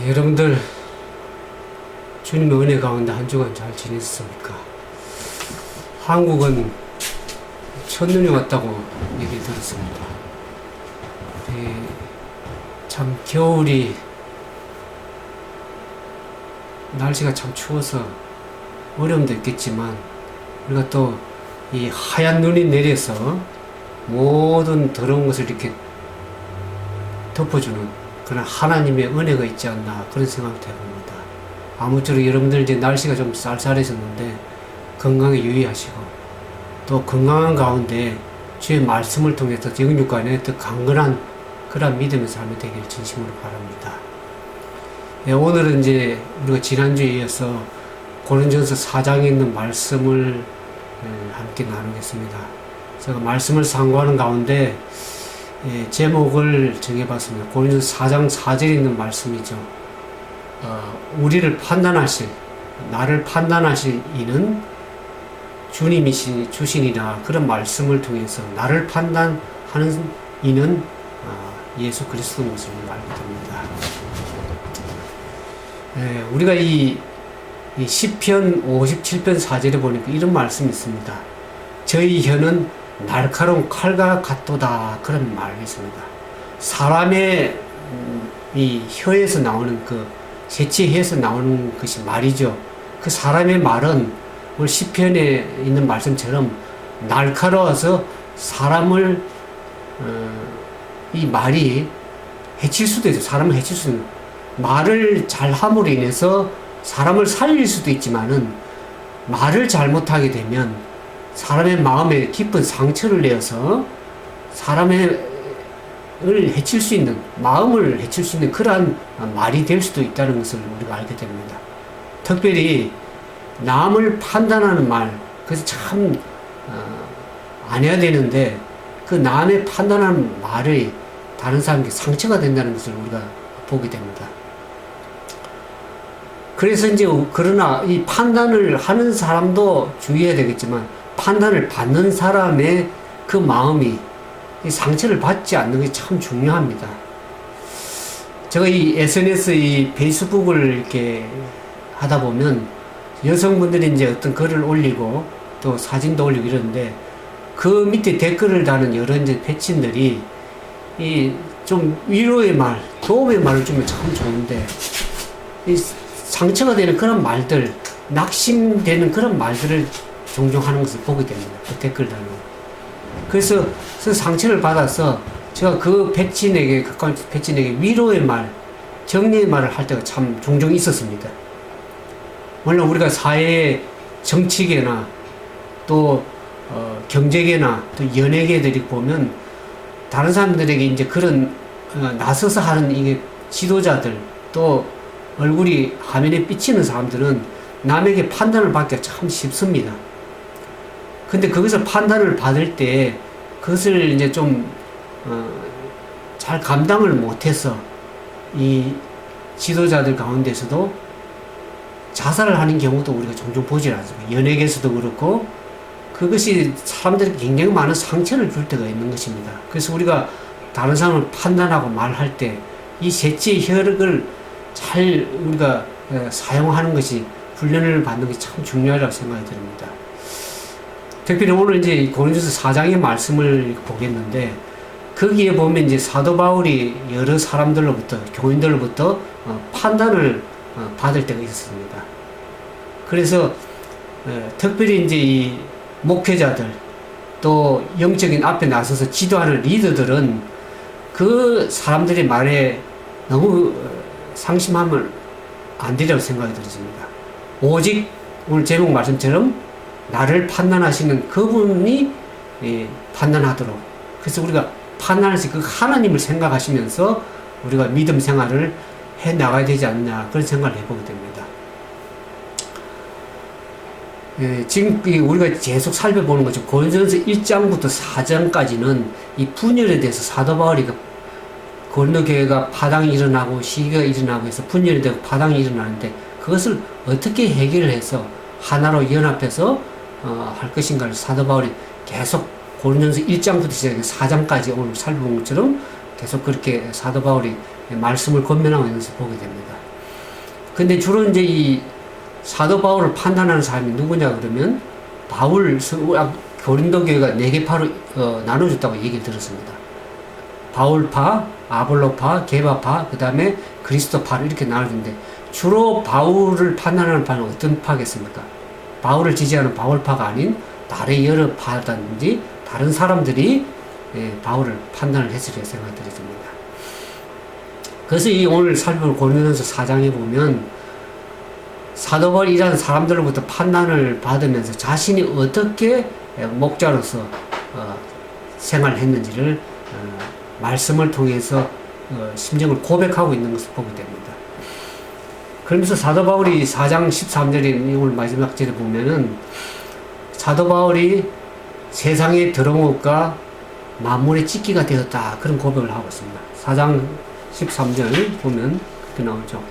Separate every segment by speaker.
Speaker 1: 여러분들 주님의 은혜 가운데 한 주간 잘 지냈습니까? 한국은 첫눈이 왔다고 얘기 들었습니다. 참 겨울이 날씨가 참 추워서 어려움도 있겠지만 우리가 또 이 하얀 눈이 내려서 모든 더러운 것을 이렇게 덮어주는 그런 하나님의 은혜가 있지 않나 그런 생각을 해봅니다. 아무쪼록 여러분들 이제 날씨가 좀 쌀쌀해졌는데 건강에 유의하시고 또 건강한 가운데 주의 말씀을 통해서 영육 안에 더 강건한 그런 믿음의 삶이 되기를 진심으로 바랍니다. 오늘은 이제 우리가 지난주에 이어서 고린도전서 4장에 있는 말씀을 함께 나누겠습니다. 제가 말씀을 상고하는 가운데 제목을 정해봤습니다. 고린도전서 4장 4절에 있는 말씀이죠. 우리를 판단하실, 나를 판단하실 이는 주님이 주시니라. 그런 말씀을 통해서 나를 판단하는 이는 예수 그리스도인 것을 알게 됩니다. 우리가 이 시편 57편 4절에 보니까 이런 말씀이 있습니다. 저희 혀는 날카로운 칼과 같도다. 그런 말이 있습니다. 사람의 이 혀에서 나오는 그 재치혀에서 나오는 것이 말이죠. 그 사람의 말은 오늘 시편에 있는 말씀처럼 날카로워서 사람을 이 말이 해칠 수도 있어요. 사람을 해칠 수도 있는 말을 잘함으로 인해서 사람을 살릴 수도 있지만은 말을 잘못하게 되면 사람의 마음에 깊은 상처를 내어서 사람을 해칠 수 있는, 마음을 해칠 수 있는 그러한 말이 될 수도 있다는 것을 우리가 알게 됩니다. 특별히 남을 판단하는 말, 그래서 참 안 해야 되는데 그 남의 판단하는 말이 다른 사람에게 상처가 된다는 것을 우리가 보게 됩니다. 그래서 이제 그러나 이 판단을 하는 사람도 주의해야 되겠지만 판단을 받는 사람의 그 마음이 이 상처를 받지 않는 게 참 중요합니다. 제가 이 SNS, 이 페이스북을 이렇게 하다 보면 여성분들이 이제 어떤 글을 올리고 또 사진도 올리고 이러는데 그 밑에 댓글을 다는 여러 이제 패친들이 이 좀 위로의 말, 도움의 말을 주면 참 좋은데 이 상처가 되는 그런 말들, 낙심되는 그런 말들을 종종 하는 것을 보게 됩니다. 그 댓글 달로. 그래서 그 상처를 받아서 제가 그 패친에게, 가까운 패친에게 위로의 말, 정리의 말을 할 때가 참 종종 있었습니다. 물론 우리가 사회 정치계나 또 경제계나 또 연예계들이 보면 다른 사람들에게 이제 그런 나서서 하는 이게 지도자들 또 얼굴이 화면에 비치는 사람들은 남에게 판단을 받기가 참 쉽습니다. 근데 거기서 판단을 받을 때 그것을 이제 좀 잘 감당을 못해서 이 지도자들 가운데서도 자살을 하는 경우도 우리가 종종 보지 않습니까? 연예계에서도 그렇고 그것이 사람들에게 굉장히 많은 상처를 줄 때가 있는 것입니다. 그래서 우리가 다른 사람을 판단하고 말할 때 이 재치의 혈액을 잘 우리가 사용하는 것이 훈련을 받는 것이 참 중요하다고 생각이 듭니다. 특별히 오늘 이제 고린도전서 4장의 말씀을 보겠는데 거기에 보면 이제 사도 바울이 여러 사람들로부터 교인들로부터 판단을 받을 때가 있었습니다. 그래서 특별히 이제 이 목회자들 또 영적인 앞에 나서서 지도하는 리더들은 그 사람들의 말에 너무 상심하면 안 되라고 생각이 들었습니다. 오직 오늘 제목 말씀처럼 나를 판단하시는 그분이 판단하도록. 그래서 우리가 판단할 때 그 하나님을 생각하시면서 우리가 믿음 생활을 해 나가야 되지 않나 그런 생각을 해보게 됩니다. 지금 우리가 계속 살펴보는 거죠. 고린도전서 1장부터 4장까지는 이 분열에 대해서 사도 바울이 고린도 교회가 파당이 일어나고 시기가 일어나고 해서 분열이 되고 파당이 일어나는데 그것을 어떻게 해결해서 하나로 연합해서 할 것인가를 사도 바울이 계속 고린도전서 1장부터 시작해서 4장까지 오늘 살펴본 것처럼 계속 그렇게 사도 바울이 말씀을 권면하고 있는 것을 보게 됩니다. 근데 주로 이제 이 사도 바울을 판단하는 사람이 누구냐 그러면 고린도 교회가 4개파로 나눠줬다고 얘기를 들었습니다. 바울파, 아볼로파, 게바파, 그 다음에 그리스도파로 이렇게 나눠주는데 주로 바울을 판단하는 파는 어떤 파겠습니까? 바울을 지지하는 바울파가 아닌 다른 여러 파라든지 다른 사람들이 바울을 판단을 했으리라 생각이 들어집니다. 그래서 이 오늘 살펴볼 고린도전서 4장에 보면 사도 바울이라는 사람들로부터 판단을 받으면서 자신이 어떻게 목자로서 생활했는지를 말씀을 통해서 심정을 고백하고 있는 것을 보게 됩니다. 그러면서 사도 바울이 4장 13절에 오늘 마지막 절에 보면은 사도 바울이 세상에 들어온 것과 만물의 찢기가 되었다 그런 고백을 하고 있습니다. 4장 13절 보면 그렇게 나오죠.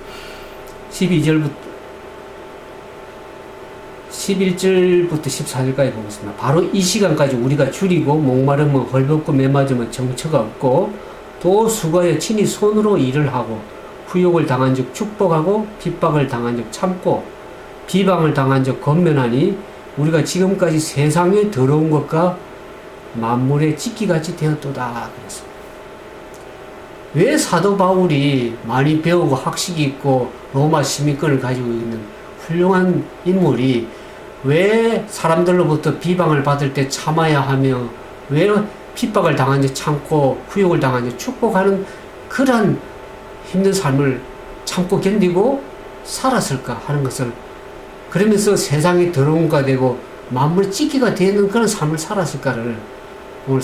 Speaker 1: 11절부터 14절까지 보겠습니다. 바로 이 시간까지 우리가 줄이고 목마르면 헐벗고 메맞으면 정처가 없고 또 수고하여 친히 손으로 일을 하고 후욕을 당한 즉 축복하고 핍박을 당한 즉 참고 비방을 당한 즉 권면하니 우리가 지금까지 세상에 들어온 것과 만물의 찢기같이 되었도다 그랬습니다. 왜 사도 바울이 많이 배우고 학식이 있고 로마 시민권을 가지고 있는 훌륭한 인물이 왜 사람들로부터 비방을 받을 때 참아야 하며 왜 핍박을 당하는지 참고 후욕을 당하는지 축복하는 그런 힘든 삶을 참고 견디고 살았을까 하는 것을 그러면서 세상에 들어온 가 되고 만물의 찢기가 되는 그런 삶을 살았을까를 오늘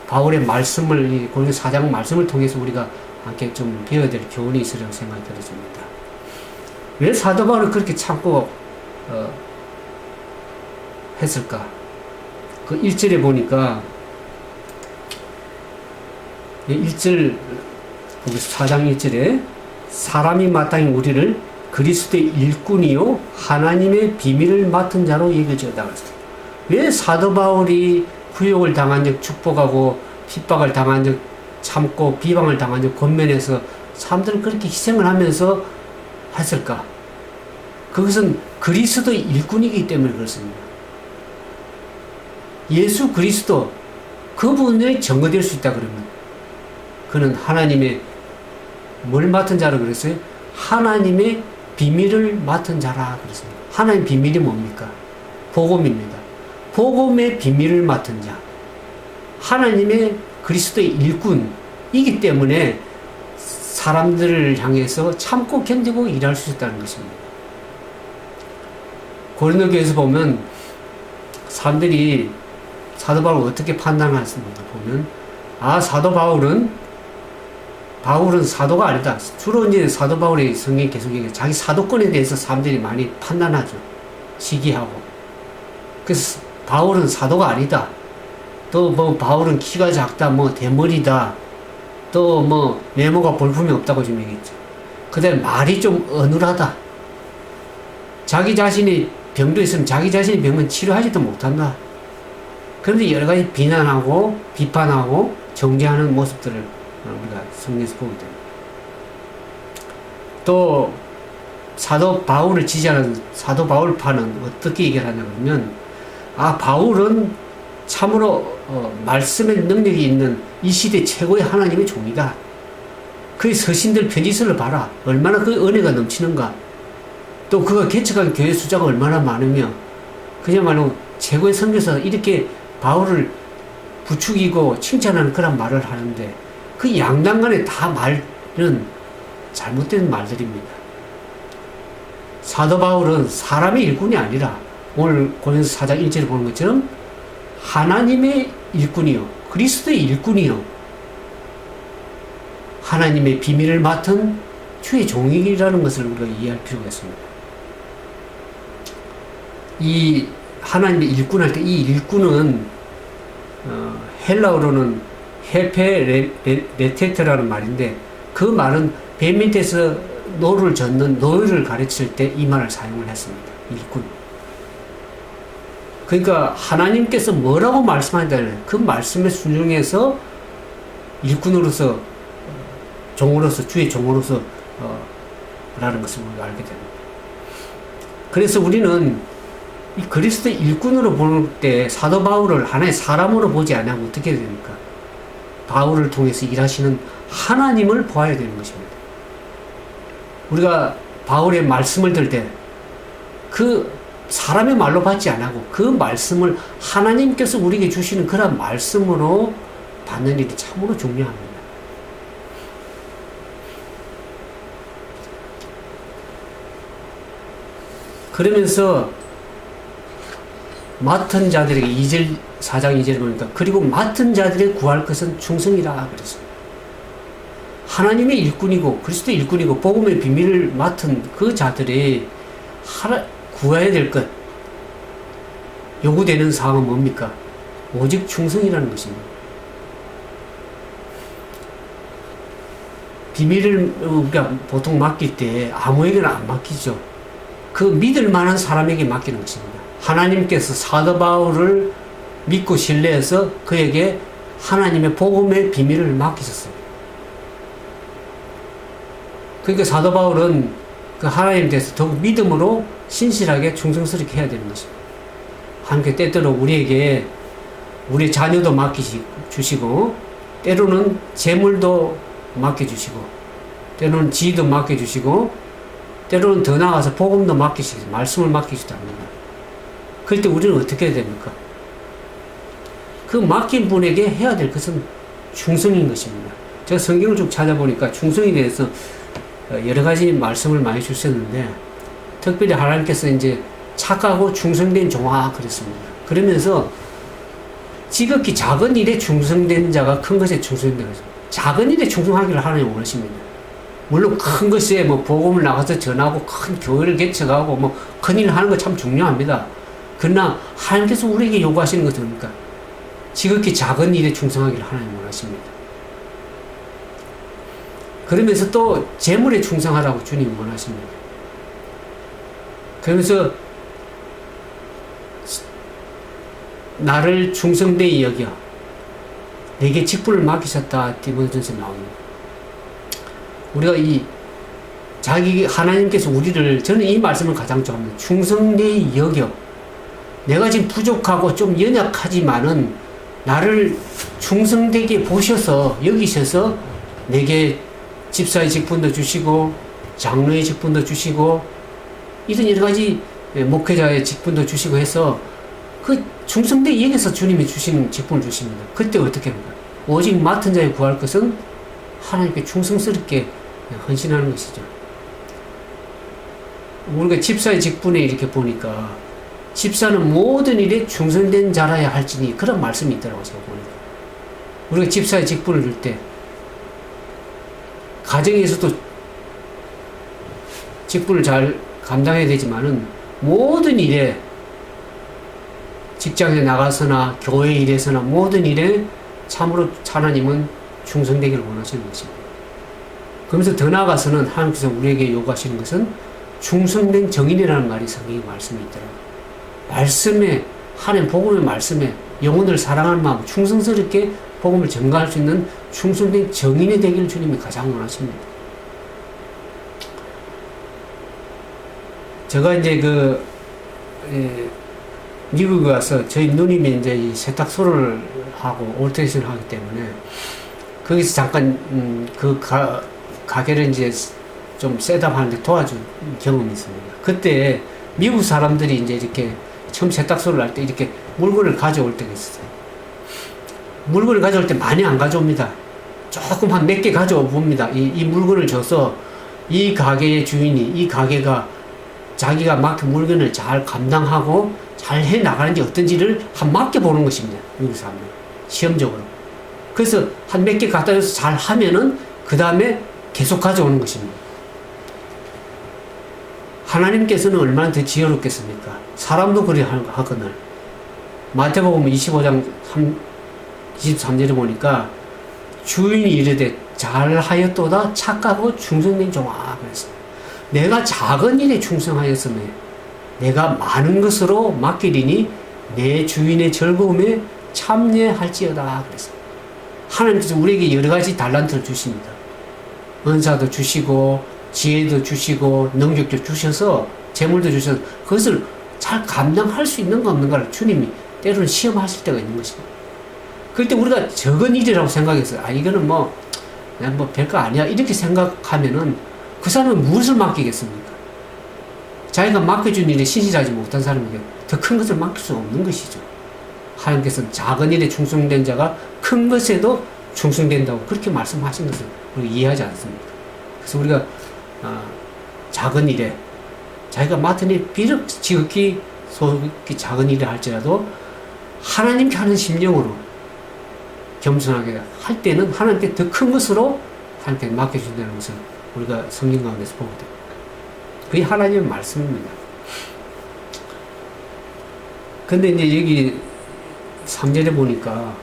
Speaker 1: 바울의 말씀을 고린도 4장 말씀을 통해서 우리가 함께 좀 배워야 될 교훈이 있으리라고 생각이 들어집니다. 왜 사도 바울을 그렇게 참고 했을까? 그 1절에 보니까 1절 4장 1절에 사람이 마땅히 우리를 그리스도의 일꾼이요 하나님의 비밀을 맡은 자로 여겨졌다 그랬어요. 왜 사도 바울이 후욕을 당한 적 축복하고 핍박을 당한 적 참고 비방을 당한 적 권면해서 사람들은 그렇게 희생을 하면서 했을까? 그것은 그리스도의 일꾼이기 때문에 그렇습니다. 예수 그리스도 그분의 증거될 수 있다 그러면 그는 하나님의 뭘 맡은 자로 그랬어요? 하나님의 비밀을 맡은 자라 그랬습니다. 하나님의 비밀이 뭡니까? 복음입니다. 복음의 비밀을 맡은 자. 하나님의 그리스도의 일꾼이기 때문에 사람들을 향해서 참고 견디고 일할 수 있다는 것입니다. 고린도 교회에서 보면 사람들이 사도 바울을 어떻게 판단하습니까? 보면 사도 바울은 사도가 아니다. 주로 이제 사도 바울의 성경이 계속 얘기해요. 자기 사도권에 대해서 사람들이 많이 판단하죠. 시기하고. 그래서 바울은 사도가 아니다. 또 뭐 바울은 키가 작다, 뭐 대머리다. 또 뭐 외모가 볼품이 없다고 지금 얘기했죠. 그 다음에 말이 좀 어눌하다. 자기 자신이 병도 있으면 자기 자신이 병은 치료하지도 못한다. 그런데 여러 가지 비난하고 비판하고 정죄하는 모습들을 우리가 성경에서 보게 됩니다. 또 사도 바울을 지지하는 사도 바울파는 어떻게 얘기를 하냐 그러면 바울은 참으로 말씀의 능력이 있는 이 시대 최고의 하나님의 종이다. 그의 서신들 편지서를 봐라. 얼마나 그 은혜가 넘치는가. 또 그가 개척한 교회 숫자가 얼마나 많으며 그야말로 최고의 선교사 이렇게 바울을 부추기고 칭찬하는 그런 말을 하는데 그 양당간에 다 말은 잘못된 말들입니다. 사도 바울은 사람의 일꾼이 아니라 오늘 고린도서 4장 1절에 보는 것처럼 하나님의 일꾼이요 그리스도의 일꾼이요 하나님의 비밀을 맡은 주의 종이라는 것을 우리가 이해할 필요가 있습니다. 이 하나님의 일꾼 할 때 이 일꾼은 헬라어로는 헤페레테트라는 말인데 그 말은 배 밑에서 노를 젓는 노예를 가르칠 때 이 말을 사용을 했습니다. 일꾼. 그러니까 하나님께서 뭐라고 말씀하냐면 그 말씀에 순종해서 일꾼으로서 종으로서 주의 종으로서 라는 것을 우리가 알게 됩니다. 그래서 우리는 이 그리스도 일꾼으로 볼 때 사도 바울을 하나의 사람으로 보지 않으면 어떻게 됩니까? 바울을 통해서 일하시는 하나님을 보아야 되는 것입니다. 우리가 바울의 말씀을 들 때 그 사람의 말로 받지 않고 그 말씀을 하나님께서 우리에게 주시는 그런 말씀으로 받는 일이 참으로 중요합니다. 그러면서 맡은 자들에게 4장 2절 보니까 그리고 맡은 자들에게 구할 것은 충성이라 그랬습니다. 하나님의 일꾼이고 그리스도의 일꾼이고 복음의 비밀을 맡은 그 자들이 구해야 될 것, 요구되는 사항은 뭡니까? 오직 충성이라는 것입니다. 비밀을 우리가 보통 맡길 때 아무에게나 안 맡기죠. 그 믿을 만한 사람에게 맡기는 것입니다. 하나님께서 사도 바울을 믿고 신뢰해서 그에게 하나님의 복음의 비밀을 맡기셨어요. 그러니까 사도 바울은 그 하나님에 대해서 더욱 믿음으로 신실하게 충성스럽게 해야 되는 것입니다. 하나님께 때때로 우리에게 우리 자녀도 맡기주시고 때로는 재물도 맡겨주시고 때로는 지위도 맡겨주시고 때로는 더 나아가서 복음도 맡기시고 말씀을 맡기시기도 합니다. 그럴 때 우리는 어떻게 해야 됩니까? 그 맡긴 분에게 해야 될 것은 충성인 것입니다. 제가 성경을 쭉 찾아보니까 충성에 대해서 여러 가지 말씀을 많이 주셨는데 특별히 하나님께서 이제 착하고 충성된 종아 그랬습니다. 그러면서 지극히 작은 일에 충성된 자가 큰 것에 충성된 거죠. 작은 일에 충성하기를 하나님 원하십니다. 물론 큰 것에 뭐 복음을 나가서 전하고 큰 교회를 개척하고 뭐 큰일 하는 거 참 중요합니다. 그러나 하나님께서 우리에게 요구하시는 것은 뭡니까? 지극히 작은 일에 충성하기를 하나님 원하십니다. 그러면서 또 재물에 충성하라고 주님 원하십니다. 그러면서 나를 충성되이 여겨 내게 직분을 맡기셨다 디모데전서에 나옵니다. 우리가 하나님께서 우리를 저는 이 말씀을 가장 좋아합니다. 충성되이 여겨 내가 지금 부족하고 좀 연약하지만은 나를 충성되게 보셔서 여기셔서 내게 집사의 직분도 주시고 장로의 직분도 주시고 이런 여러 가지 목회자의 직분도 주시고 해서 그 충성되게 여기서 주님이 주신 직분을 주십니다. 그때 어떻게 합니까? 오직 맡은 자에 구할 것은 하나님께 충성스럽게 헌신하는 것이죠. 우리가 집사의 직분에 이렇게 보니까 집사는 모든 일에 충성된 자라야 할지니 그런 말씀이 있더라고요. 제가 보니까 우리가 집사의 직분을 줄 때 가정에서도 직분을 잘 감당해야 되지만은 모든 일에 직장에 나가서나 교회 일에서나 모든 일에 참으로 하나님은 충성되기를 원하시는 것입니다. 그러면서 더 나아가서는 하나님께서 우리에게 요구하시는 것은 충성된 정인이라는 말이 성경에 말씀이 있더라고요. 말씀에 하나님 복음의 말씀에 영혼을 사랑하는 마음 충성스럽게 복음을 전가할 수 있는 충성된 정인이 되기를 주님이 가장 원하십니다. 제가 이제 미국에 와서 저희 누님이 이제 이 세탁소를 하고 올테이션을 하기 때문에 거기서 잠깐 가게를 이제 좀 셋업하는데 도와준 경험이 있습니다. 그때 미국 사람들이 이제 이렇게 처음 세탁소를 할 때 이렇게 물건을 가져올 때가 있었어요. 물건을 가져올 때 많이 안 가져옵니다. 조금 한 몇 개 가져와 봅니다. 이 물건을 줘서 이 가게의 주인이 이 가게가 자기가 맡긴 물건을 잘 감당하고 잘 해 나가는지 어떤지를 한 맡겨보는 것입니다. 미국 사람들 시험적으로. 그래서 한 몇 개 갖다 줘서 잘 하면은 그 다음에 계속 가져오는 것입니다. 하나님께서는 얼마나 더 지혜롭겠습니까? 사람도 그래 하거늘. 마태복음 25장 23절에 보니까 주인이 이르되 잘하였도다 착하고 충성된 종아 그랬어요. 내가 작은 일에 충성하였으며 내가 많은 것으로 맡기리니 내 주인의 즐거움에 참여할지어다 그랬어요. 하나님께서 우리에게 여러 가지 달란트를 주십니다. 은사도 주시고 지혜도 주시고 능력도 주셔서 재물도 주셔서 그것을 잘 감당할 수 있는가 없는가를 주님이 때로는 시험하실 때가 있는 것입니다. 그럴 때 우리가 적은 일이라고 생각해서 이거는 그냥 별거 아니야 이렇게 생각하면은 그 사람은 무엇을 맡기겠습니까? 자기가 맡겨준 일에 신실하지 못한 사람에게 더 큰 것을 맡길 수 없는 것이죠. 하나님께서는 작은 일에 충성된 자가 큰 것에도 충성된다고 그렇게 말씀하신 것을 우리가 이해하지 않습니다. 그래서 우리가 작은 일에 자기가 맡은 일 비록 지극히 소극히 작은 일을 할지라도 하나님께 하는 심령으로 겸손하게 할 때는 하나님께 더 큰 것으로 하나님께 맡겨준다는 것을 우리가 성경 가운데서 보게 됩니다. 그게 하나님의 말씀입니다. 근데 이제 여기 3절에 보니까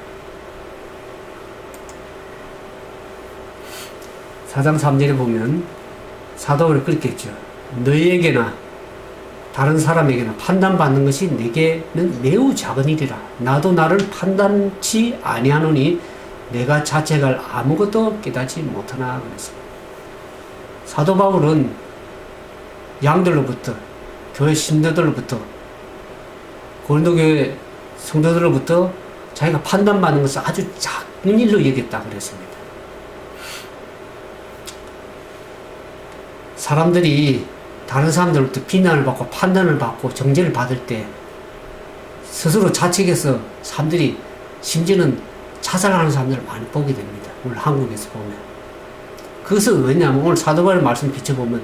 Speaker 1: 4장 3절에 보면 사도 바울이 그렇게 했죠. 너희에게나 다른 사람에게나 판단받는 것이 내게는 매우 작은 일이라. 나도 나를 판단치 아니하노니 내가 자책할 아무것도 깨닫지 못하나 그랬습니다. 사도 바울은 양들로부터 교회 신도들로부터 고린도 교회 성도들로부터 자기가 판단받는 것을 아주 작은 일로 여겼다 그랬습니다. 사람들이 다른 사람들로부터 비난을 받고 판단을 받고 정죄를 받을 때 스스로 자책해서 사람들이 심지어는 자살하는 사람들을 많이 보게 됩니다. 오늘 한국에서 보면. 그것은 왜냐하면 오늘 사도 바울의 말씀 비춰보면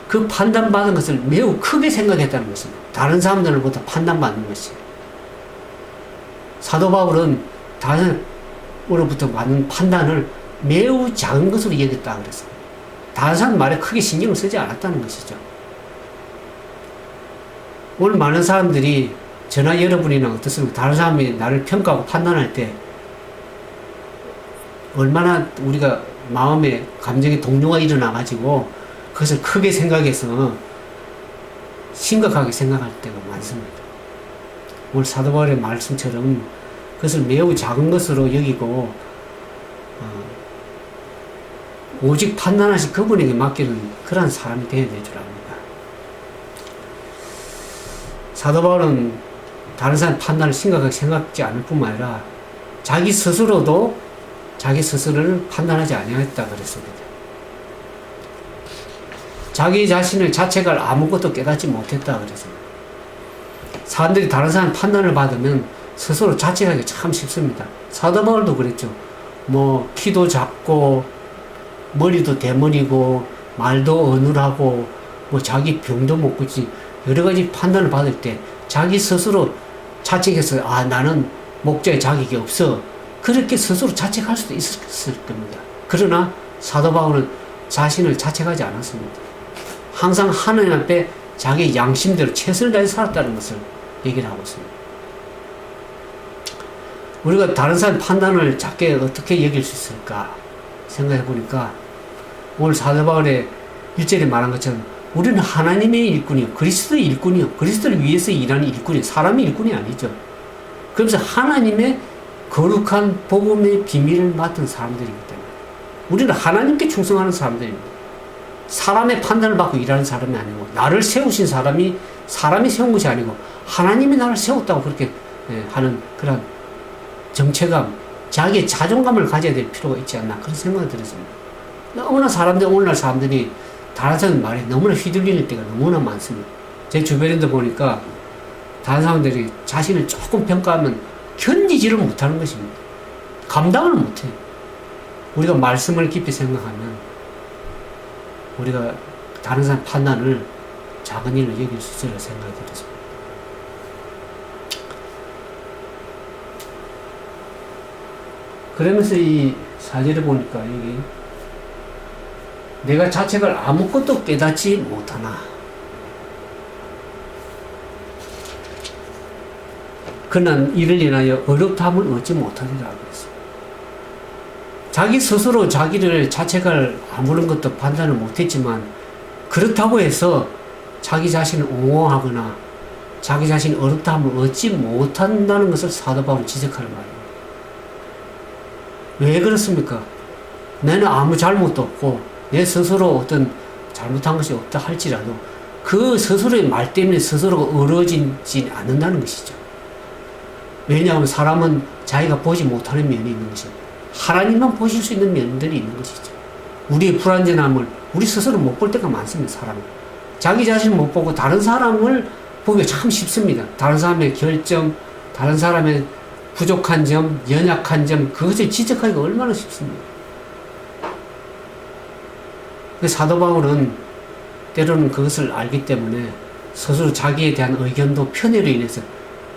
Speaker 1: 그 판단받은 것을 매우 크게 생각했다는 것입니다. 다른 사람들로부터 판단받는 것이. 사도 바울은 다른 사람으로부터 받는 판단을 매우 작은 것으로 여겼다 그랬습니다. 다른 사람 말에 크게 신경을 쓰지 않았다는 것이죠. 오늘 많은 사람들이 저나 여러분이나 어떻습니까? 다른 사람이 나를 평가하고 판단할 때 얼마나 우리가 마음에 감정의 동요가 일어나가지고 그것을 크게 생각해서 심각하게 생각할 때가 많습니다. 오늘 사도 바울의 말씀처럼 그것을 매우 작은 것으로 여기고 오직 판단하신 그분에게 맡기는 그런 사람이 되어야 될 줄 압니다. 사도 바울은 다른 사람 판단을 심각하게 생각지 않을 뿐만 아니라 자기 스스로도 자기 스스로를 판단하지 아니하였다 그랬습니다. 자기 자신을 자책할 아무것도 깨닫지 못했다 그랬습니다. 사람들이 다른 사람 판단을 받으면 스스로 자책하기 참 쉽습니다. 사도 바울도 그랬죠. 키도 작고 머리도 대머리고 말도 어눌하고 자기 병도 못 고치 여러 가지 판단을 받을 때 자기 스스로 자책해서 나는 목자의 자격이 없어 그렇게 스스로 자책할 수도 있었을 겁니다. 그러나 사도 바울은 자신을 자책하지 않았습니다. 항상 하나님 앞에 자기 양심대로 최선을 다해 살았다는 것을 얘기를 하고 있습니다. 우리가 다른 사람 판단을 작게 어떻게 여길 수 있을까 생각해 보니까 오늘 사도 바울의 1절에 말한 것처럼 우리는 하나님의 일꾼이요 그리스도의 일꾼이요 그리스도를 위해서 일하는 일꾼이요 사람의 일꾼이 아니죠. 그러면서 하나님의 거룩한 복음의 비밀을 맡은 사람들이기 때문에 우리는 하나님께 충성하는 사람들입니다. 사람의 판단을 받고 일하는 사람이 아니고 나를 세우신 사람이 세운 것이 아니고 하나님이 나를 세웠다고 그렇게 하는 그런 정체감, 자기의 자존감을 가져야 될 필요가 있지 않나 그런 생각이 들었습니다. 오늘날 사람들이 다른 사람 말에 너무나 휘둘리는 때가 너무나 많습니다. 제 주변에도 보니까 다른 사람들이 자신을 조금 평가하면 견디지를 못하는 것입니다. 감당을 못해요. 우리가 말씀을 깊이 생각하면 우리가 다른 사람 판단을 작은 일로 여길 수 있을 생각이 들었습니다. 그러면서 이 사절을 보니까 여기 내가 자책을 아무것도 깨닫지 못하나 그는 이를 인하여 어렵다함을 얻지 못하리라 그랬습니다. 자기 스스로 자기를 자책할 아무런 것도 판단을 못했지만 그렇다고 해서 자기 자신을 옹호하거나 자기 자신이 어렵다함을 얻지 못한다는 것을 사도 바울은 지적하는 말입니다. 왜 그렇습니까? 나는 아무 잘못도 없고 내 스스로 어떤 잘못한 것이 없다 할지라도 그 스스로의 말 때문에 스스로가 어려워지지 않는다는 것이죠. 왜냐하면 사람은 자기가 보지 못하는 면이 있는 것입니다. 하나님만 보실 수 있는 면들이 있는 것이죠. 우리의 불완전함을 우리 스스로 못 볼 때가 많습니다. 사람은 자기 자신을 못 보고 다른 사람을 보기가 참 쉽습니다. 다른 사람의 결점, 다른 사람의 부족한 점, 연약한 점, 그것을 지적하기가 얼마나 쉽습니까? 사도 바울은 때로는 그것을 알기 때문에 스스로 자기에 대한 의견도 편애로 인해서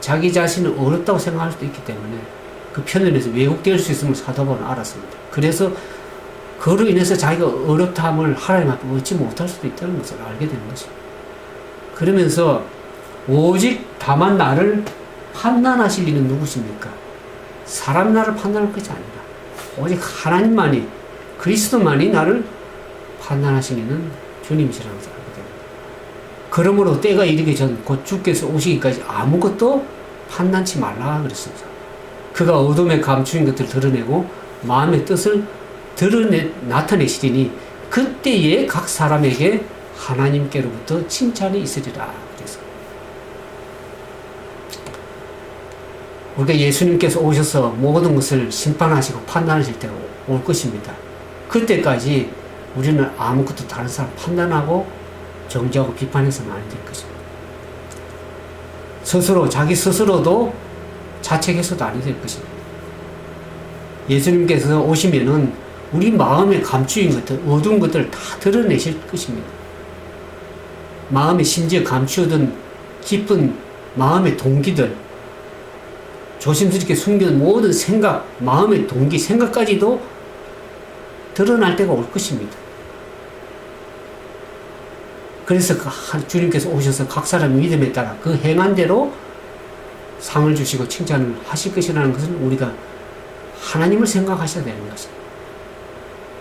Speaker 1: 자기 자신을 어렵다고 생각할 수도 있기 때문에 그 편애로 인해서 왜곡될 수 있음을 사도 바울은 알았습니다. 그래서 그로 인해서 자기가 어렵다함을 하나님 앞에 얻지 못할 수도 있다는 것을 알게 되는 것입니다. 그러면서 오직 다만 나를 판단하실 이는 누구십니까? 사람 나를 판단할 것이 아니라 오직 하나님만이, 그리스도만이 나를 판단하시는 이는 주님이시라는 것을 알게 됩니다. 그러므로 때가 이르기 전 곧 주께서 오시기까지 아무것도 판단치 말라 그랬습니다. 그가 어둠에 감추인 것들을 드러내고 마음의 뜻을 나타내시리니 그때에 각 사람에게 하나님께로부터 칭찬이 있으리라 그래서 우리가 예수님께서 오셔서 모든 것을 심판하시고 판단하실 때가 올 것입니다. 그때까지 우리는 아무것도 다른 사람 판단하고 정죄하고 비판해서는 안 될 것입니다. 스스로 자기 스스로도 자책해서도 안 될 것입니다. 예수님께서 오시면은 우리 마음에 감추인 것들, 어두운 것들을 다 드러내실 것입니다. 마음에 심지어 감추어둔 깊은 마음의 동기들, 조심스럽게 숨겨둔 모든 생각, 마음의 동기, 생각까지도 드러날 때가 올 것입니다. 그래서 주님께서 오셔서 각 사람의 믿음에 따라 그 행한 대로 상을 주시고 칭찬을 하실 것이라는 것은 우리가 하나님을 생각하셔야 되는 것입니다.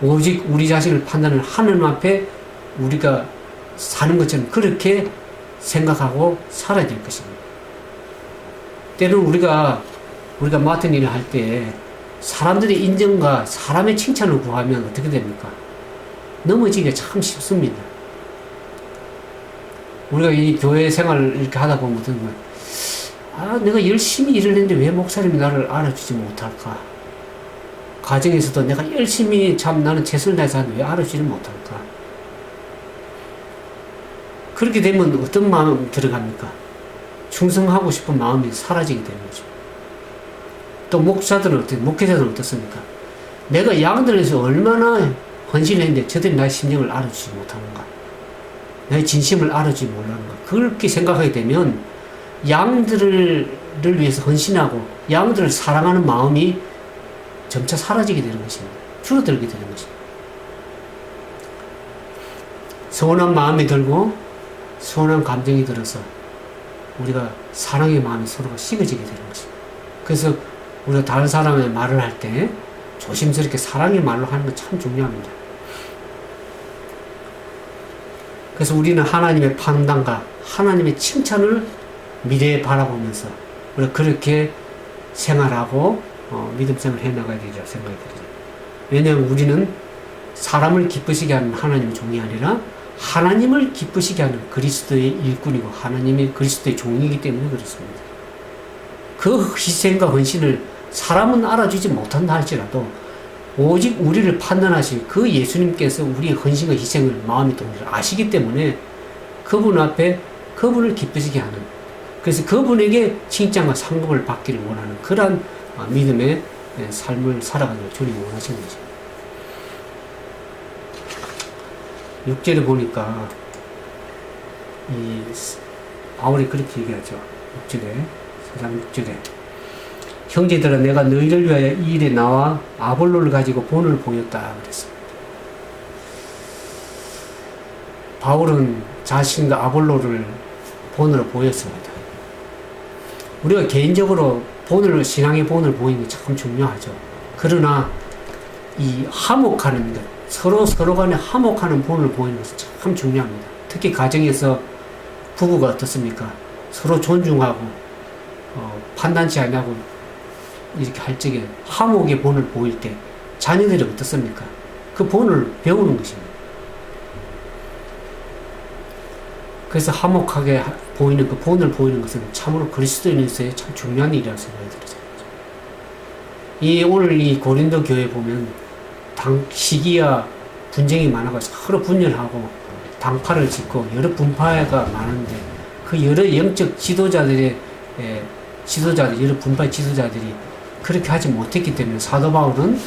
Speaker 1: 오직 우리 자신을 판단을 하나님 앞에 우리가 사는 것처럼 그렇게 생각하고 살아야 될 것입니다. 때로는 우리가 맡은 일을 할 때 사람들의 인정과 사람의 칭찬을 구하면 어떻게 됩니까? 넘어지기가 참 쉽습니다. 우리가 이 교회 생활을 이렇게 하다 보면 어떤 거야? 내가 열심히 일을 했는데 왜 목사님이 나를 알아주지 못할까? 가정에서도 내가 열심히 참 나는 최선을 다해서 하는데 왜 알아주지 못할까? 그렇게 되면 어떤 마음이 들어갑니까? 충성하고 싶은 마음이 사라지게 되는 거죠. 또 목회자들은 어떻습니까? 내가 양들에서 얼마나 헌신을 했는데 저들이 나의 심정을 알아주지 못하는가? 나의 진심을 알아주지 못하는가? 그렇게 생각하게 되면 양들을 위해서 헌신하고 양들을 사랑하는 마음이 점차 사라지게 되는 것입니다. 줄어들게 되는 것입니다. 서운한 마음이 들고 서운한 감정이 들어서 우리가 사랑의 마음이 서로가 식어지게 되는 것입니다. 그래서 우리가 다른 사람의 말을 할 때 조심스럽게 사랑의 말로 하는 건 참 중요합니다. 그래서 우리는 하나님의 판단과 하나님의 칭찬을 미래에 바라보면서 우리가 그렇게 생활하고 믿음 생활을 해나가야 되리라 생각이 들어요. 왜냐하면 우리는 사람을 기쁘시게 하는 하나님의 종이 아니라 하나님을 기쁘시게 하는 그리스도의 일꾼이고 하나님의 그리스도의 종이기 때문에 그렇습니다. 그 희생과 헌신을 사람은 알아주지 못한다 할지라도 오직 우리를 판단하실 그 예수님께서 우리의 헌신과 희생을 마음의 동기를 아시기 때문에 그분 앞에 그분을 기쁘시게 하는, 그래서 그분에게 칭찬과 상급을 받기를 원하는 그러한 믿음의 삶을 살아가는 주님이 원하시는 거죠. 6절에 보니까 이 바울이 그렇게 얘기하죠. 6절에 4장 6절에 형제들아 내가 너희를 위하여 이 일에 나와 아볼로를 가지고 본을 보였다 그랬습니다. 바울은 자신과 아볼로를 본으로 보였습니다. 우리가 개인적으로 신앙의 본을 보이는 게 참 중요하죠. 그러나 이 화목하는 것, 서로 간에 화목하는 본을 보이는 것은 참 중요합니다. 특히 가정에서 부부가 어떻습니까? 서로 존중하고 판단치 아니하고 이렇게 할 적에 화목의 본을 보일 때 자녀들이 어떻습니까? 그 본을 배우는 것입니다. 그래서 화목하게 보이는 그 본을 보이는 것은 참으로 그리스도인으로서의 참 중요한 일이라고 생각이 들어요. 이 오늘 이 고린도 교회 보면 시기와 분쟁이 많아가지고 서로 분열하고 당파를 짓고 여러 분파가 많은데 그 여러 영적 지도자들의 여러 분파의 지도자들이 그렇게 하지 못했기 때문에 사도 바울은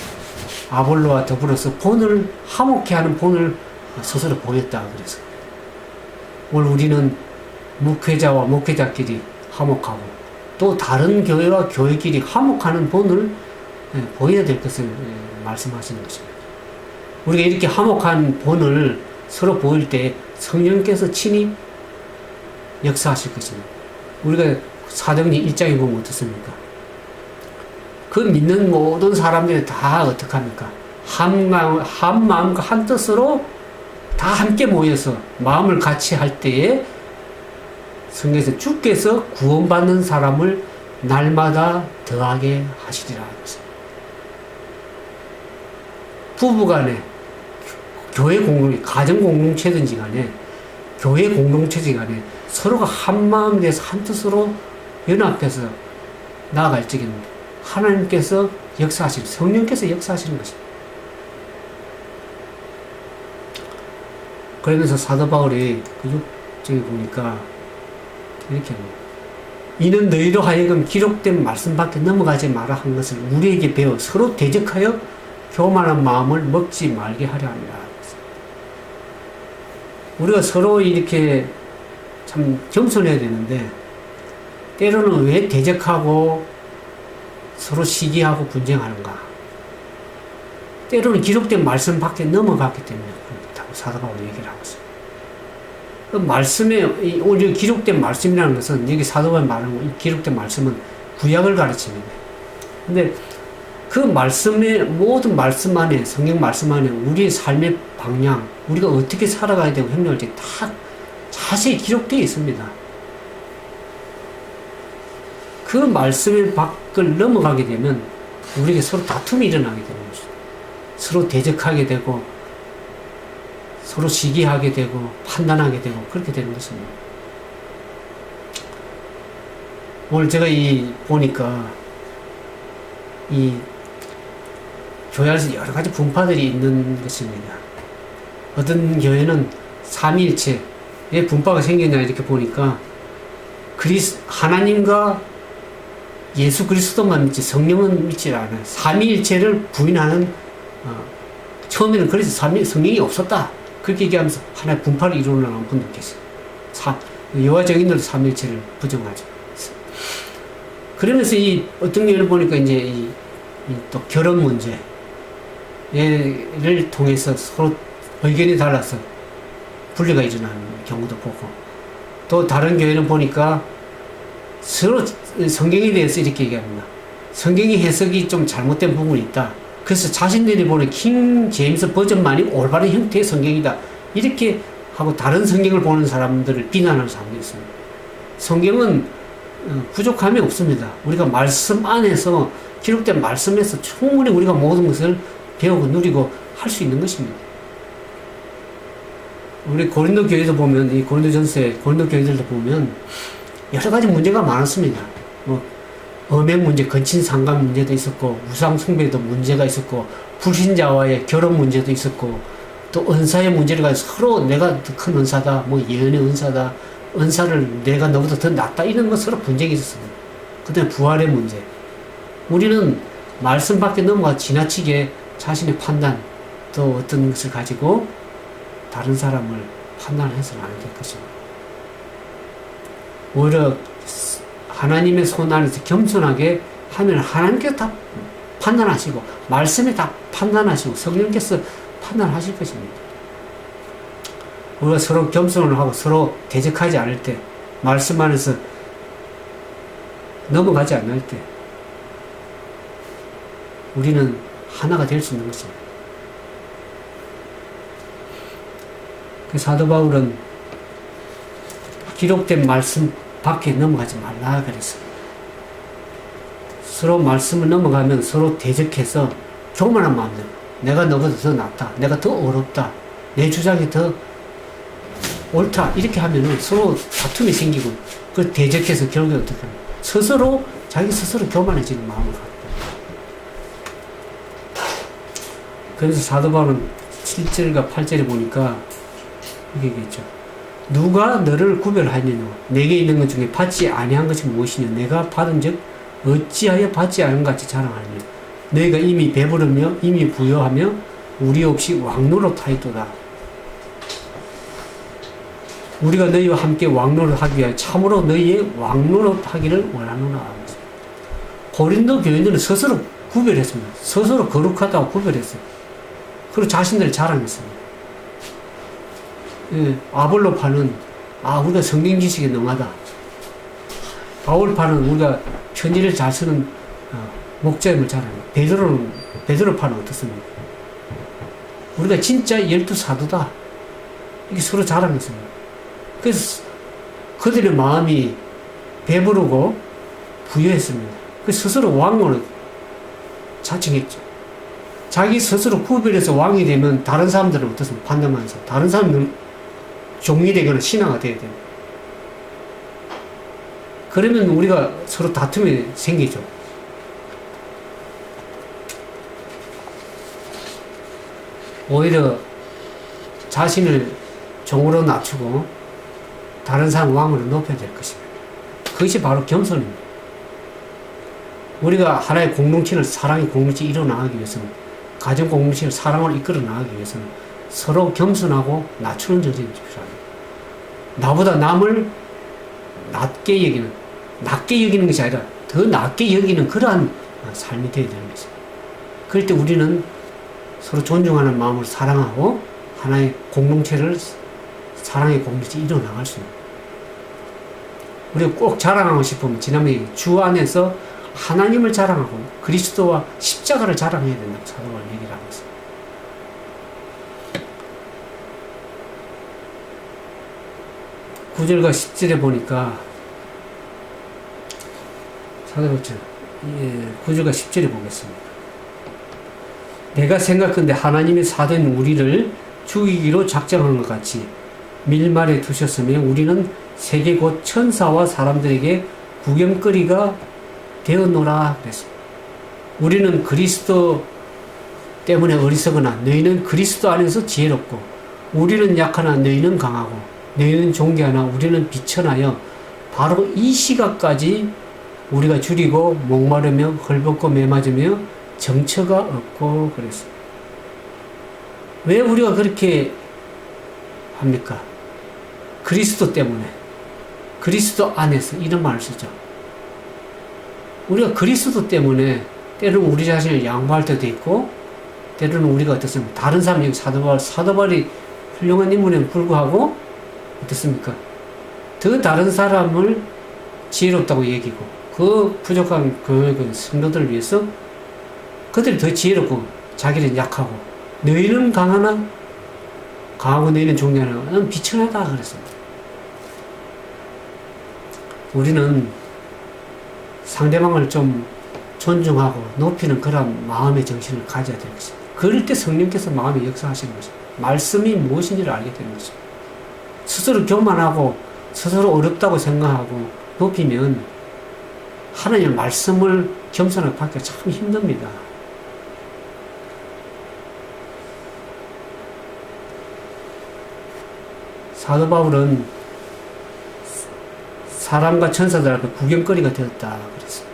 Speaker 1: 아볼로와 더불어서 본을 화목케 하는 본을 스스로 보였다 그래서 오늘 우리는 목회자와 목회자끼리 화목하고 또 다른 교회와 교회끼리 화목하는 본을 보여야 될 것을 말씀하시는 것입니다. 우리가 이렇게 화목한 본을 서로 보일 때 성령께서 친히 역사하실 것입니다. 우리가 사도행전 1장에 보면 어떻습니까? 그 믿는 모든 사람들이 다 어떡합니까? 한 마음과 한 뜻으로 다 함께 모여서 마음을 같이 할 때에 성경에서 주께서 구원받는 사람을 날마다 더하게 하시리라 하셨습니다. 부부간에 교회 공동, 가정 공동체든지 간에 교회 공동체든지 간에 서로가 한 마음이 돼서 한 뜻으로 연합해서 나아갈 적에는 하나님께서 역사하시는, 성령께서 역사하시는 것입니다. 그러면서 사도 바울이 저기 보니까 이렇게 합니다. 이는 너희로 하여금 기록된 말씀 밖에 넘어가지 마라 한 것을 우리에게 배워 서로 대적하여 교만한 마음을 먹지 말게 하려 합니다. 우리가 서로 이렇게 참 겸손해야 되는데 때로는 왜 대적하고 서로 시기하고 분쟁하는가? 때로는 기록된 말씀 밖에 넘어갔기 때문에 그렇다고 사도 바울이 얘기를 하고 있습니다. 그 말씀에 오늘 기록된 말씀이라는 것은 여기 사도 바울이 말하는 기록된 말씀은 구약을 가르칩니다. 근데 그 말씀의 모든 말씀 안에 성경 말씀 안에 우리의 삶의 방향, 우리가 어떻게 살아가야 되고 행동할지 다 자세히 기록되어 있습니다. 그 말씀의 밖을 넘어가게 되면 우리에게 서로 다툼이 일어나게 되는 것이죠. 서로 대적하게 되고 서로 시기하게 되고 판단하게 되고 그렇게 되는 것입니다. 오늘 제가 보니까 교회 안에서 여러 가지 분파들이 있는 것입니다. 어떤 교회는 삼위일체의 분파가 생겼냐 이렇게 보니까 하나님과 예수 그리스도만 믿지 성령은 믿지 않아요. 삼위일체를 부인하는 처음에는 그래서 성령이 없었다 그렇게 얘기하면서 하나의 분파를 이루는 분도 계세요. 여호와 증인들도 삼위일체를 부정하죠. 그러면서 어떤 교회를 보니까 이제 또 결혼 문제를 통해서 서로 의견이 달라서 분리가 일어나는 경우도 보고 또 다른 교회는 보니까 서로 성경에 대해서 이렇게 얘기합니다. 성경의 해석이 좀 잘못된 부분이 있다. 그래서 자신들이 보는 킹 제임스 버전만이 올바른 형태의 성경이다. 이렇게 하고 다른 성경을 보는 사람들을 비난하는 사람도 있습니다. 성경은 부족함이 없습니다. 우리가 말씀 안에서 기록된 말씀에서 충분히 우리가 모든 것을 배우고 누리고 할 수 있는 것입니다. 우리 고린도 교회도 보면 이 고린도전서의 고린도 교회들도 보면 여러 가지 문제가 많았습니다. 음행 문제, 건친 상간 문제도 있었고 우상 숭배도 문제가 있었고 불신자와의 결혼 문제도 있었고 또 은사의 문제를 가지고 서로 내가 더 큰 은사다, 예언의 은사다, 은사를 내가 너보다 더 낫다 이런 것 서로 분쟁이 있었습니다. 그다음에 부활의 문제. 우리는 말씀 밖에 넘어가 지나치게 자신의 판단 또 어떤 것을 가지고 다른 사람을 판단해서는 안 될 것입니다. 오히려 하나님의 손 안에서 겸손하게 하면 하나님께서 다 판단하시고 말씀에 다 판단하시고 성령께서 판단하실 것입니다. 우리가 서로 겸손을 하고 서로 대적하지 않을 때 말씀 안에서 넘어가지 않을 때 우리는 하나가 될 수 있는 것입니다. 그 사도 바울은 기록된 말씀 밖에 넘어가지 말라 그랬습니다. 서로 말씀을 넘어가면 서로 대적해서 교만한 마음들. 내가 너보다 더 낫다. 내가 더 어렵다. 내 주장이 더 옳다. 이렇게 하면은 서로 다툼이 생기고, 그걸 대적해서 결국에 어떻게 하냐. 스스로, 자기 스스로 교만해지는 마음을 갖고. 그래서 사도 바울은 7절과 8절에 보니까 이게 있죠. 누가 너를 구별하느냐? 내게 있는 것 중에 받지 아니한 것이 무엇이냐? 내가 받은 즉 어찌하여 받지 않은 것 같이 자랑하느냐? 너희가 이미 배부르며 이미 부여하며 우리 없이 왕노릇하였도다. 우리가 너희와 함께 왕노릇하기 위하여 참으로 너희의 왕노릇하기를 원하노라. 고린도 교인들은 스스로 구별했습니다. 스스로 거룩하다고 구별했어요. 그리고 자신들을 자랑했습니다. 예, 아볼로파는 우리가 성경 지식에 능하다. 바울파는 우리가 편지를 잘 쓰는 목자임을 자랑해요. 베드로파는 어떻습니까? 우리가 진짜 12사도다. 이게 서로 자랑했습니다. 그래서 그들의 마음이 배부르고 부유했습니다. 그래서 스스로 왕으로 자칭했죠. 자기 스스로 구별해서 왕이 되면 다른 사람들은 어떻습니까? 판단하면서. 다른 사람들은 종이 되거나 신하가 되어야 됩니다. 그러면 우리가 서로 다툼이 생기죠. 오히려 자신을 종으로 낮추고 다른 사람 왕으로 높여야 될 것입니다. 그것이 바로 겸손입니다. 우리가 하나의 공동체를, 사랑의 공동체를 이뤄나가기 위해서는, 가정 공동체를 사랑을 이끌어 나가기 위해서는 서로 겸손하고 낮추는 정신이 필요합니다. 나보다 남을 낮게 여기는 것이 아니라 더 낮게 여기는 그러한 삶이 되어야 되는 것입니다. 그럴 때 우리는 서로 존중하는 마음으로 사랑하고 하나의 공동체를, 사랑의 공동체를 이뤄나갈 수 있습니다. 우리가 꼭 자랑하고 싶으면 지난번에 주 안에서 하나님을 자랑하고 그리스도와 십자가를 자랑해야 된다고 사도가 얘기를 하고 있습니다. 9절과 10절에 보니까 사도가 9절과 10절에 보겠습니다. 내가 생각컨대 하나님의 사도인 우리를 죽이기로 작정한 것 같이 밀말해 두셨으며 우리는 세계 곧 천사와 사람들에게 구경거리가 되었노라 그랬습니다. 우리는 그리스도 때문에 어리석으나 너희는 그리스도 안에서 지혜롭고 우리는 약하나 너희는 강하고 너희는 존귀하나 우리는 비천하여 바로 이 시각까지 우리가 줄이고 목마르며 헐벗고 매맞으며 정처가 없고 그랬습니다. 왜 우리가 그렇게 합니까? 그리스도 때문에, 그리스도 안에서 이런 말을 쓰죠. 우리가 그리스도 때문에 때로는 우리 자신을 양보할 때도 있고 때로는 우리가 어떻습니까? 다른 사람, 여기 사도바울이 훌륭한 인물에는 불구하고 어떻습니까? 더 다른 사람을 지혜롭다고 얘기고 그 부족한 그 성도들을 위해서 그들이 더 지혜롭고 자기는 약하고 너희는 강하나 강하고 너희는 존귀하나 넌 비천하다 그랬습니다. 우리는 상대방을 좀 존중하고 높이는 그런 마음의 정신을 가져야 될 것입니다. 그럴 때 성령께서 마음에 역사하시는 것입니다. 말씀이 무엇인지를 알게 되는 것입니다. 스스로 교만하고 스스로 어렵다고 생각하고 높이면 하나님의 말씀을 겸손하게 받기가 참 힘듭니다. 사도 바울은 사람과 천사들 앞에 구경거리가 되었다 그랬습니다.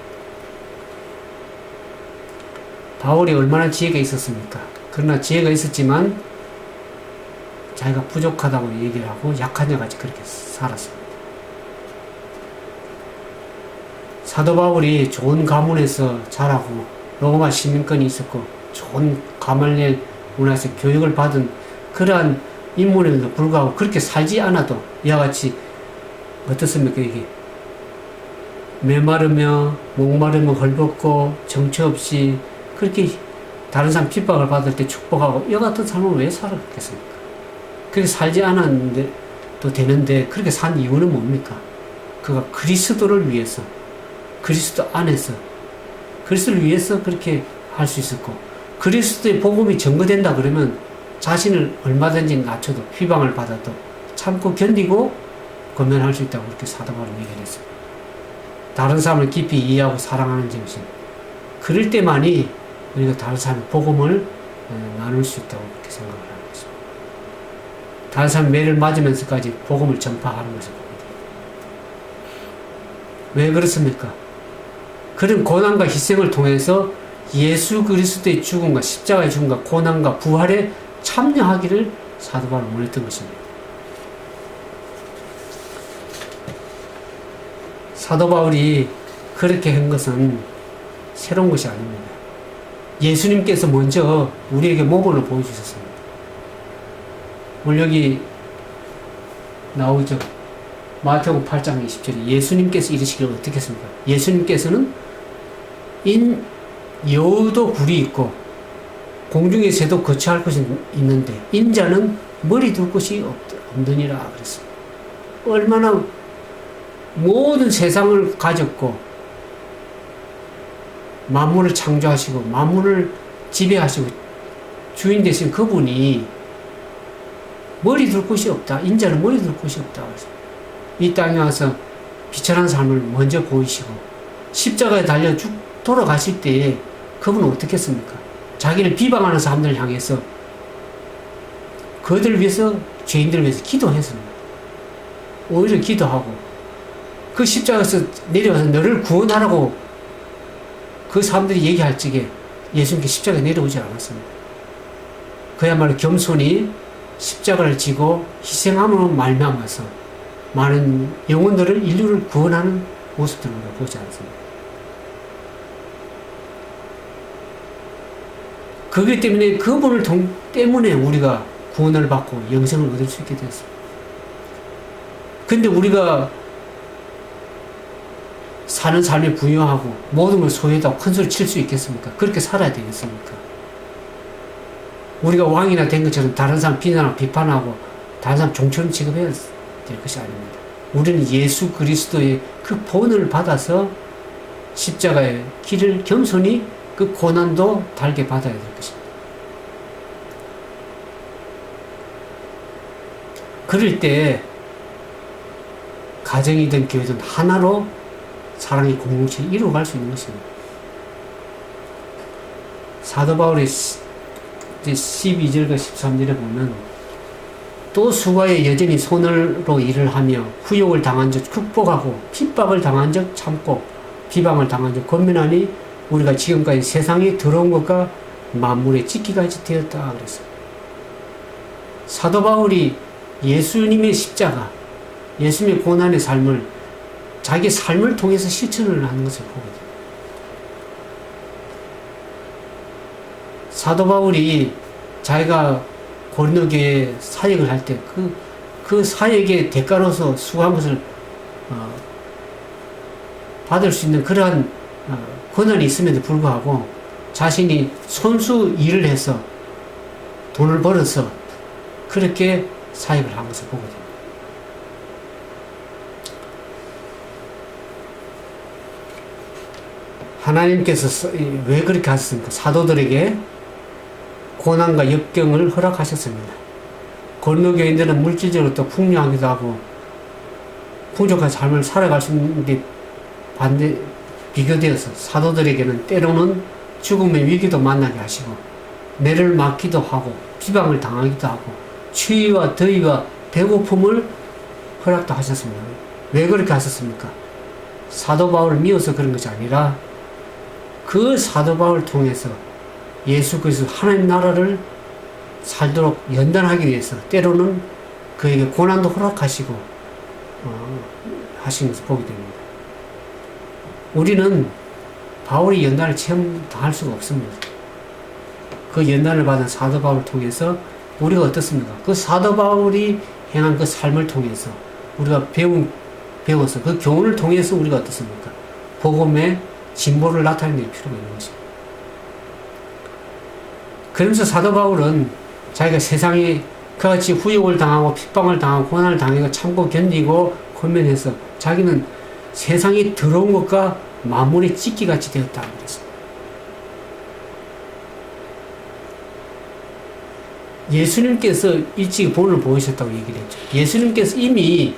Speaker 1: 바울이 얼마나 지혜가 있었습니까? 그러나 지혜가 있었지만 자기가 부족하다고 얘기를 하고 약한 자같이 그렇게 살았습니다. 사도 바울이 좋은 가문에서 자라고 로마 시민권이 있었고 좋은 가말리엘 문화에서 교육을 받은 그러한 인물에도 불구하고 그렇게 살지 않아도 이와 같이 어떻습니까? 이게 메마르며 목마르며 헐벗고 정처 없이 그렇게 다른 사람 핍박을 받을 때 축복하고 이와 같은 삶을 왜 살았겠습니까? 그렇게 살지 않았는데도 되는데 그렇게 산 이유는 뭡니까? 그가 그리스도를 위해서 그리스도 안에서 그리스도를 위해서 그렇게 할 수 있었고 그리스도의 복음이 증거된다 그러면 자신을 얼마든지 낮춰도 비방을 받아도 참고 견디고 권면할 수 있다고 그렇게 사도 바울은 얘기를 했어요. 다른 사람을 깊이 이해하고 사랑하는 정신. 그럴 때만이 우리가 다른 사람의 복음을 나눌 수 있다고 그렇게 생각을 하는 것입니다. 다른 사람 매를 맞으면서까지 복음을 전파하는 것을 봅니다. 왜 그렇습니까? 그런 고난과 희생을 통해서 예수 그리스도의 죽음과 십자가의 죽음과 고난과 부활에 참여하기를 사도 바울은 원했던 것입니다. 사도 바울이 그렇게 한 것은 새로운 것이 아닙니다. 예수님께서 먼저 우리에게 모범을 보여주셨습니다. 오늘 여기 나오죠. 마태복음 8장 20절에 예수님께서 이르시기를 어떻게 했습니까? 예수님께서는 여우도 굴이 있고 공중의 새도 거처할 것이 있는데 인자는 머리 둘 곳이 없느니라 그랬습니다. 얼마나 모든 세상을 가졌고 만물을 창조하시고 만물을 지배하시고 주인 되신 그분이 머리 둘 곳이 없다. 인자는 머리 둘 곳이 없다. 이 땅에 와서 비천한 삶을 먼저 보이시고 십자가에 달려 쭉 돌아가실 때에 그분은 어떻게 했습니까? 자기를 비방하는 사람들을 향해서 그들을 위해서 죄인들을 위해서 기도했습니다. 오히려 기도하고 그 십자가에서 내려와서 너를 구원하라고 그 사람들이 얘기할 적에 예수님께 십자가에 내려오지 않았습니다. 그야말로 겸손히 십자가를 지고 희생함으로 말미암아서 많은 영혼들을 인류를 구원하는 모습들을 우리가 보지 않습니다. 그렇기 때문에 그분을 때문에 우리가 구원을 받고 영생을 얻을 수 있게 되었습니다. 근데 우리가 사는 삶에 부유하고 모든 걸 소유하고 큰 소리 칠 수 있겠습니까? 그렇게 살아야 되겠습니까? 우리가 왕이나 된 것처럼 다른 사람 비난하고 비판하고 다른 사람 종처럼 취급해야 될 것이 아닙니다. 우리는 예수 그리스도의 그 본을 받아서 십자가의 길을 겸손히 그 고난도 달게 받아야 될 것입니다. 그럴 때 가정이든 교회든 하나로 사랑의 공동체를 이루어갈 수 있는 것입니다. 사도 바울의 12절과 13절에 보면 또 수고에 여전히 손으로 일을 하며 후욕을 당한 적 극복하고 핍박을 당한 적 참고 비방을 당한 적 권면하니 우리가 지금까지 세상에 들어온 것과 만물에 찢기까지 되었다 그랬어요. 사도 바울이 예수님의 십자가, 예수님의 고난의 삶을 자기 삶을 통해서 실천을 하는 것을 보거든요. 사도 바울이 자기가 고린도교회 사역을 할 때 그 사역의 대가로서 수고한 것을 받을 수 있는 그러한 권한이 있음에도 불구하고 자신이 손수 일을 해서 돈을 벌어서 그렇게 사역을 한 것을 보거든요. 하나님께서 왜 그렇게 하셨습니까? 사도들에게 고난과 역경을 허락하셨습니다. 고린도교인들은 물질적으로 또 풍요하기도 하고 풍족한 삶을 살아갈 수 있는데 비교되어서 사도들에게는 때로는 죽음의 위기도 만나게 하시고 매를 맞기도 하고 비방을 당하기도 하고 추위와 더위와 배고픔을 허락도 하셨습니다. 왜 그렇게 하셨습니까? 사도 바울을 미워서 그런 것이 아니라 그 사도 바울을 통해서 예수 그리스도 하나님 나라를 살도록 연단하기 위해서 때로는 그에게 고난도 허락하시고 하신 것을 보게 됩니다. 우리는 바울이 연단을 체험할 수가 없습니다. 그 연단을 받은 사도 바울을 통해서 우리가 어떻습니까? 그 사도 바울이 행한 그 삶을 통해서 우리가 배워서 그 교훈을 통해서 우리가 어떻습니까? 복음의 진보를 나타낼 필요가 있는 것입니다. 그러면서 사도 바울은 자기가 세상에 그같이 후욕을 당하고 핍박을 당하고 고난을 당하고 참고 견디고 권면해서 자기는 세상에 들어온 것과 만물의 찢기같이 되었다 그랬습니다. 예수님께서 일찍 본을 보이셨다고 얘기를 했죠. 예수님께서 이미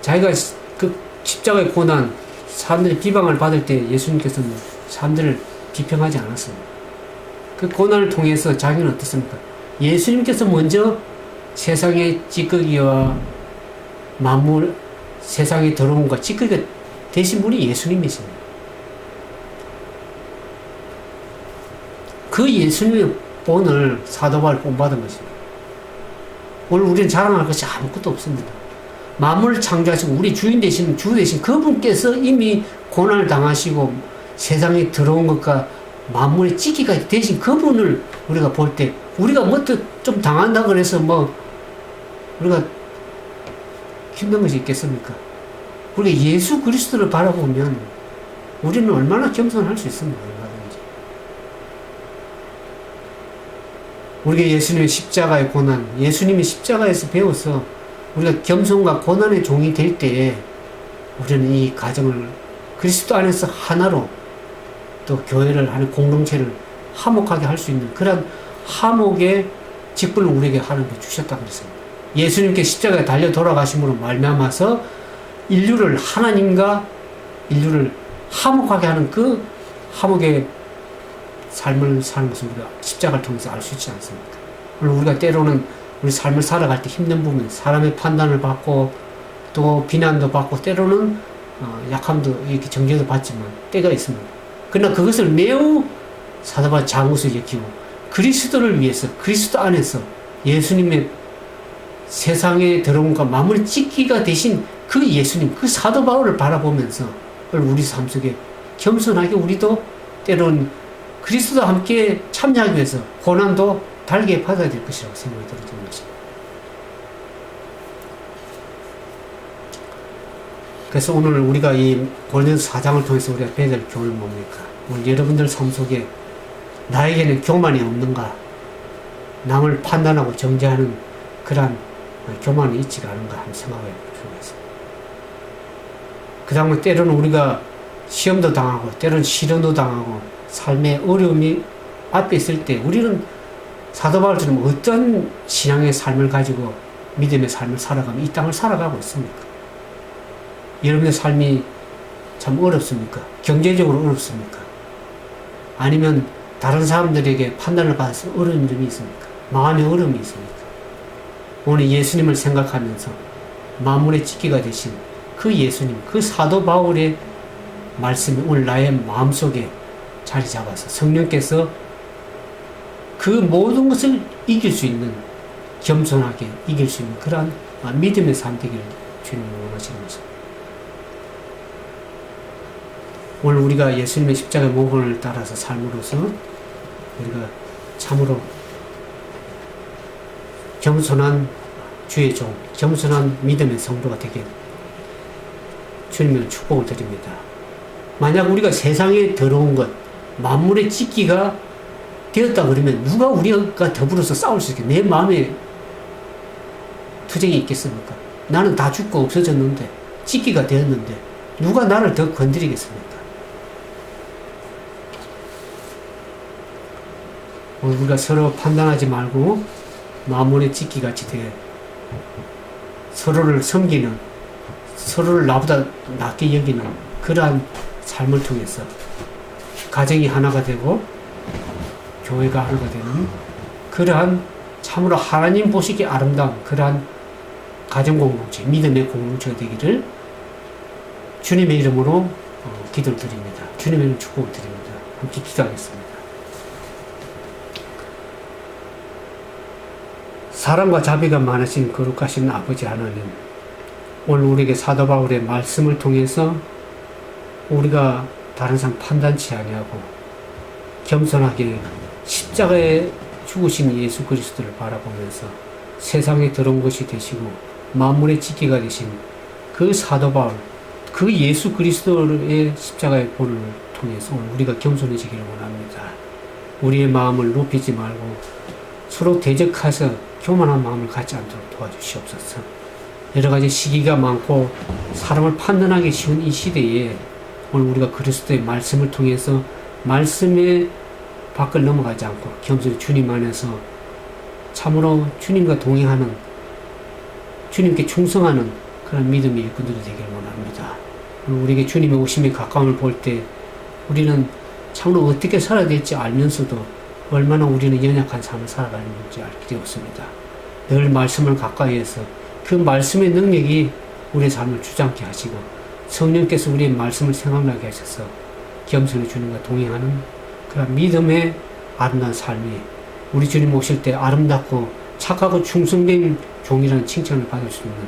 Speaker 1: 자기가 그 십자가의 고난, 사람들이 비방을 받을 때 예수님께서는 사람들을 비평하지 않았습니다. 그 고난을 통해서 자기는 어떻습니까? 예수님께서 먼저 세상의 찌꺼기와 만물, 세상의 더러움과 찌꺼기가 되신 분이 예수님이십니다. 그 예수님의 본을 사도 바울이 본받은 것입니다. 오늘 우리는 자랑할 것이 아무것도 없습니다. 만물을 창조하시고 우리 주인 되신 주 되신 그분께서 이미 고난을 당하시고 세상에 들어온 것과 만물의 찌기가 되신 그분을 우리가 볼 때 우리가 뭐 좀 당한다 그래서 뭐 우리가 힘든 것이 있겠습니까? 우리가 예수 그리스도를 바라보면 우리는 얼마나 겸손할 수 있습니까? 얼마든지. 우리가 예수님의 십자가의 고난, 예수님이 십자가에서 배워서 우리가 겸손과 고난의 종이 될 때에 우리는 이 가정을 그리스도 안에서 하나로 또 교회를 하는 공동체를 화목하게 할 수 있는 그런 화목의 직분을 우리에게 하나님께 주셨다고 그랬습니다. 예수님께 십자가에 달려 돌아가심으로 말미암아서 인류를 하나님과 인류를 화목하게 하는 그 화목의 삶을 사는 것을 우리가 십자가를 통해서 알 수 있지 않습니까? 물론 우리가 때로는 우리 삶을 살아갈 때 힘든 부분, 사람의 판단을 받고 또 비난도 받고 때로는 약함도 이렇게 정죄도 받지만 때가 있습니다. 그러나 그것을 매우 사도 바울 장우수 여기고 그리스도를 위해서 그리스도 안에서 예수님의 세상의 더러움과 만물의 찢기가 되신 그 예수님, 그 사도 바울을 바라보면서 우리 삶 속에 겸손하게 우리도 때로는 그리스도와 함께 참여하기 위해서 고난도 달게 받아야 될 것이라고 생각이 들어지는 것입니다. 그래서 오늘 우리가 이 고린도서 4장을 통해서 우리가 배워야 될 교훈은 뭡니까? 오늘 여러분들 삶 속에 나에게는 교만이 없는가? 남을 판단하고 정죄하는 그러한 교만이 있지가 않은가 하는 생각을 해보겠습니다. 그 다음에 때로는 우리가 시험도 당하고 때로는 시련도 당하고 삶의 어려움이 앞에 있을 때 우리는 사도 바울처럼 어떤 신앙의 삶을 가지고 믿음의 삶을 살아가며 이 땅을 살아가고 있습니까? 여러분의 삶이 참 어렵습니까? 경제적으로 어렵습니까? 아니면 다른 사람들에게 판단을 받아서 어려운 점이 있습니까? 마음의 어려움이 있습니까? 오늘 예수님을 생각하면서 만물의 찢기가 되신 그 예수님, 그 사도 바울의 말씀이 오늘 나의 마음속에 자리 잡아서 성령께서 그 모든 것을 이길 수 있는, 겸손하게 이길 수 있는 그러한 믿음의 삶 되기를 주님이 원하시는 것입니다. 오늘 우리가 예수님의 십자가의 모범을 따라서 삶으로서 우리가 참으로 겸손한 주의 종, 겸손한 믿음의 성도가 되게 주님을 축복을 드립니다. 만약 우리가 세상에 더러운 것, 만물의 찢기가 되었다 그러면 누가 우리가 더불어서 싸울 수 있겠냐? 내 마음에 투쟁이 있겠습니까? 나는 다 죽고 없어졌는데, 찢기가 되었는데 누가 나를 더 건드리겠습니까? 우리가 서로 판단하지 말고 만물의 찢기같이 되어 서로를 섬기는, 서로를 나보다 낫게 여기는 그러한 삶을 통해서 가정이 하나가 되고 교회가 하나가 되는 그러한 참으로 하나님 보시기에 아름다운 그러한 가정공동체, 믿음의 공동체가 되기를 주님의 이름으로 기도를 드립니다. 주님의 이름으로 축복을 드립니다. 함께 기도하겠습니다. 사랑과 자비가 많으신 거룩하신 아버지 하나님, 오늘 우리에게 사도 바울의 말씀을 통해서 우리가 다른 사람 판단치 아니하고 겸손하게 십자가에 죽으신 예수 그리스도를 바라보면서 세상에 들어온 것이 되시고 만물의 찢기가 되신 그 사도 바울, 그 예수 그리스도의 십자가의 본을 통해서 오늘 우리가 겸손해지기를 원합니다. 우리의 마음을 높이지 말고 서로 대적해서 교만한 마음을 갖지 않도록 도와주시옵소서. 여러 가지 시기가 많고 사람을 판단하기 쉬운 이 시대에 오늘 우리가 그리스도의 말씀을 통해서 말씀의 밖을 넘어가지 않고 겸손히 주님 안에서 참으로 주님과 동행하는, 주님께 충성하는 그런 믿음의 일꾼들이 되기를 원합니다. 우리에게 주님의 오심이 가까움을 볼 때 우리는 참으로 어떻게 살아야 될지 알면서도 얼마나 우리는 연약한 삶을 살아가는지 알 길이 없습니다. 늘 말씀을 가까이 해서 그 말씀의 능력이 우리의 삶을 주장케 하시고 성령께서 우리의 말씀을 생각나게 하셔서 겸손히 주님과 동행하는 그런 믿음의 아름다운 삶이 우리 주님 오실 때 아름답고 착하고 충성된 종이라는 칭찬을 받을 수 있는,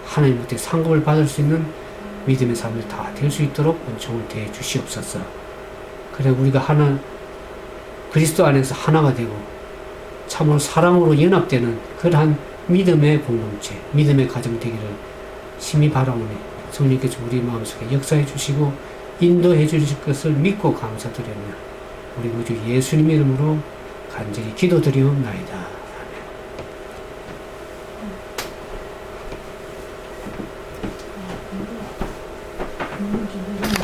Speaker 1: 하나님부터 상급을 받을 수 있는 믿음의 삶을 다 될 수 있도록 은총을 대해 주시옵소서. 그래 우리가 하나, 그리스도 안에서 하나가 되고 참으로 사랑으로 연합되는 그러한 믿음의 공동체, 믿음의 가정 되기를 심히 바라오니 성령께서 우리 마음속에 역사해 주시고 인도해 주실 것을 믿고 감사드리며 우리 구주 예수님의 이름으로 간절히 기도드리옵나이다.
Speaker 2: 음.